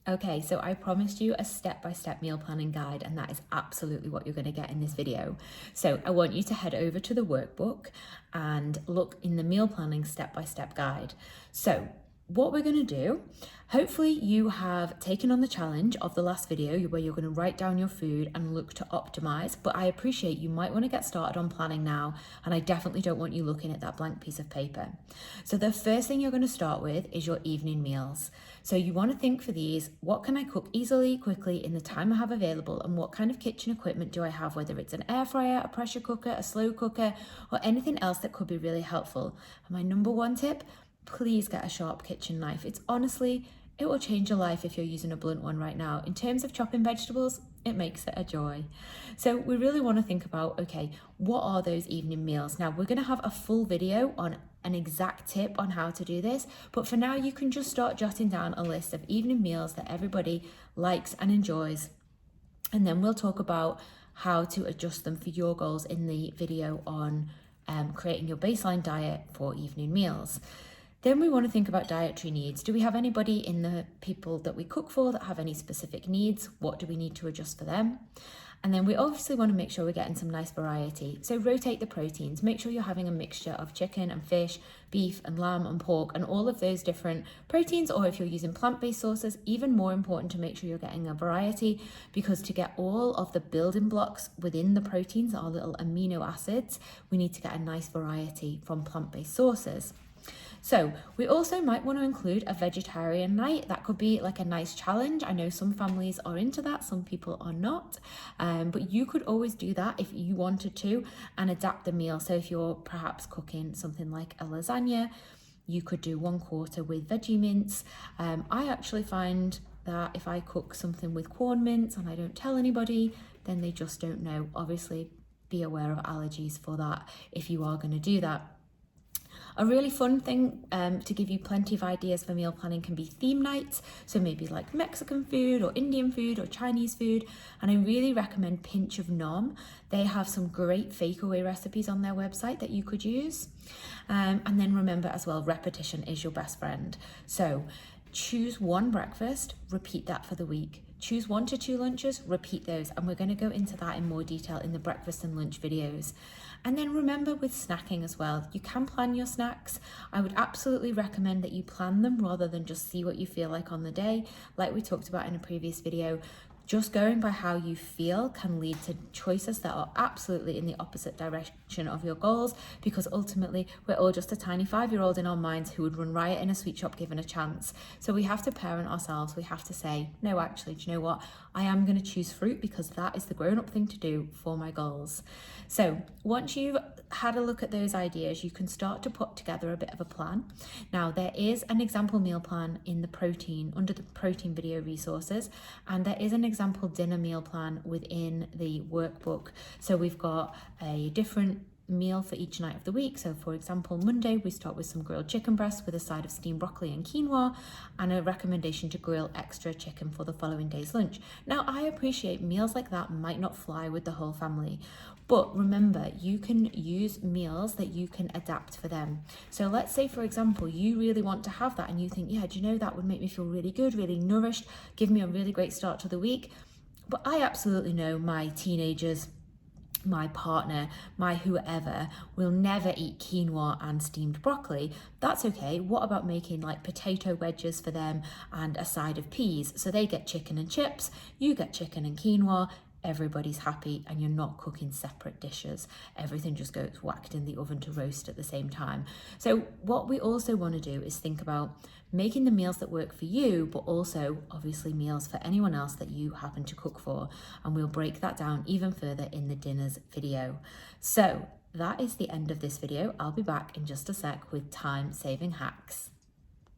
Okay, so I promised you a step-by-step meal planning guide, and that is absolutely what you're going to get in this video. So I want you to head over to the workbook and look in the meal planning step-by-step guide. So what we're going to do, hopefully you have taken on the challenge of the last video where you're going to write down your food and look to optimize, but I appreciate you might want to get started on planning now, and I definitely don't want you looking at that blank piece of paper. So the first thing you're going to start with is your evening meals. So you want to think for these, what can I cook easily, quickly, in the time I have available, and what kind of kitchen equipment do I have, whether it's an air fryer, a pressure cooker, a slow cooker, or anything else that could be really helpful. And my number one tip, please get a sharp kitchen knife. It will change your life if you're using a blunt one right now. In terms of chopping vegetables, it makes it a joy. So we really want to think about, okay, what are those evening meals? Now we're going to have a full video on an exact tip on how to do this, but for now you can just start jotting down a list of evening meals that everybody likes and enjoys. And then we'll talk about how to adjust them for your goals in the video on creating your baseline diet for evening meals. Then we want to think about dietary needs. Do we have anybody in the people that we cook for that have any specific needs? What do we need to adjust for them? And then we obviously want to make sure we're getting some nice variety. So rotate the proteins. Make sure you're having a mixture of chicken and fish, beef and lamb and pork, and all of those different proteins. Or if you're using plant-based sources, even more important to make sure you're getting a variety, because to get all of the building blocks within the proteins, our little amino acids, we need to get a nice variety from plant-based sources. So we also might want to include a vegetarian night. That could be like a nice challenge. I know some families are into that, some people are not, but you could always do that if you wanted to and adapt the meal. So if you're perhaps cooking something like a lasagna, you could do 1/4 with veggie mince. I actually find that if I cook something with corn mince and I don't tell anybody, then they just don't know. Obviously, be aware of allergies for that if you are going to do that. A really fun thing to give you plenty of ideas for meal planning can be theme nights. So maybe like Mexican food or Indian food or Chinese food. And I really recommend Pinch of Nom. They have some great fakeaway recipes on their website that you could use. And then remember as well, repetition is your best friend. So choose one breakfast, repeat that for the week. Choose 1 to 2 lunches, repeat those. And we're going to go into that in more detail in the breakfast and lunch videos. And then remember with snacking as well, you can plan your snacks. I would absolutely recommend that you plan them rather than just see what you feel like on the day. Like we talked about in a previous video, just going by how you feel can lead to choices that are absolutely in the opposite direction of your goals, because ultimately we're all just a tiny 5-year-old in our minds who would run riot in a sweet shop given a chance. So we have to parent ourselves. We have to say, no, actually, do you know what? I am going to choose fruit because that is the grown-up thing to do for my goals. So once you've had a look at those ideas, you can start to put together a bit of a plan. Now there is an example meal plan in the protein, under the protein video resources, and there is an example dinner meal plan within the workbook. So we've got a different meal for each night of the week. So for example, Monday we start with some grilled chicken breasts with a side of steamed broccoli and quinoa, and a recommendation to grill extra chicken for the following day's lunch. Now I appreciate meals like that might not fly with the whole family, but remember, you can use meals that you can adapt for them. So let's say, for example, you really want to have that and you think, yeah, do you know, that would make me feel really good, really nourished, give me a really great start to the week. But I absolutely know my teenagers, my partner, my whoever will never eat quinoa and steamed broccoli. That's okay. What about making like potato wedges for them and a side of peas? So they get chicken and chips, you get chicken and quinoa, everybody's happy, and you're not cooking separate dishes. Everything just goes whacked in the oven to roast at the same time. So what we also want to do is think about making the meals that work for you, but also obviously meals for anyone else that you happen to cook for. And we'll break that down even further in the dinners video. So that is the end of this video. I'll be back in just a sec with time-saving hacks.